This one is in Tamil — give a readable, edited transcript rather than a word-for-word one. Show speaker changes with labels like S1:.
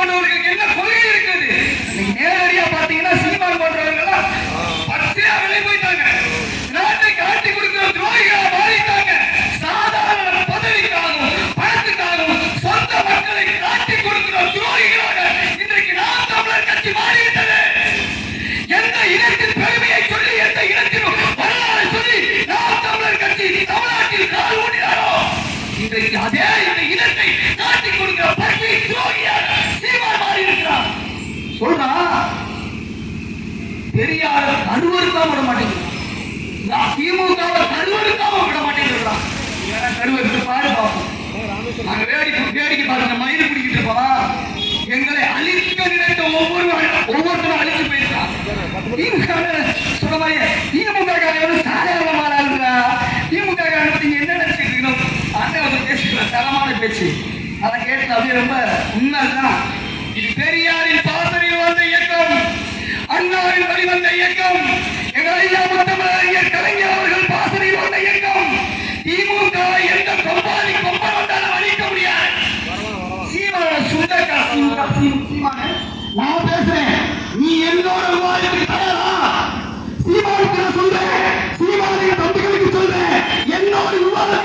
S1: போன்றவர்களுக்கு என்ன கொள்கை இருக்குது? நேரடியா பாத்தீங்கன்னா சீமான் போன்றவர்கள் பச்சையா விலை போயிட்டாங்க. நாட்டை காட்டி கொடுக்கிற துரோகிகளா மாறிட்டாங்க. சாதாரண பதவிக்காகவும் பணத்துக்காகவும் சொந்த மக்களை காட்டி கொடுக்கிற துரோகிகளாக இன்றைக்கு நாம் தமிழர் கட்சி மாறிவிட்டது. எந்த இனத்தின் பெருமையை சொல்லி, எந்த இனத்தின் வரலாறு சொல்லி நாம் தமிழர் கட்சி தமிழ்நாட்டில் கால் ஊட்டினாரோ, இன்றைக்கு அதே இந்த இனத்தை காட்டி கொடுக்கிற பச்சை துரோகியாக சீமான் மாறி இருக்கிறார். சொல்றா பெரியார கருவறுக்காம விட மாட்டேங்கிறான். திமுகவை கருவறுக்காம விட மாட்டேங்கிறான். கருவறுத்து பாடு பார்ப்போம். நாங்க வேடிக்கை பார்த்து மயிறு பிடிக்கிட்டு இருப்போம். எங்களை அழிக்க நினைத்த ஒவ்வொருத்தரும் அழிச்சு போயிருக்கான். சொல்ற மாதிரி திமுக சாதாரணமான ஆளுங்களா? திமுக நீங்க என்ன நினைச்சிருக்கீங்களோ அண்ணன் பேசுகிற தரமான பேச்சு அதை கேட்டு அப்படியே ரொம்ப உண்மைதான். இது பெரியாரின் பாசறையில் வந்த இயக்கம், அண்ணாவின் வழிவந்த இயக்கம், எங்கள் ஐயா முத்தமிழர் கலைஞர் அவர்கள் பாசறையில் வந்த இயக்கம். திமுக எந்த கொம்பாதி கொம்பன் வந்தாலும் அழிக்க முடியாது. சீமான சுண்டக்கா சீமான நான் பேசுறேன், நீ என்னோட விவாதத்துக்கு தயாரா? சீமானுக்கு சொல்றேன், சீமானின் தம்பிகளுக்கு சொல்றேன், என்னோட விவாதத்தை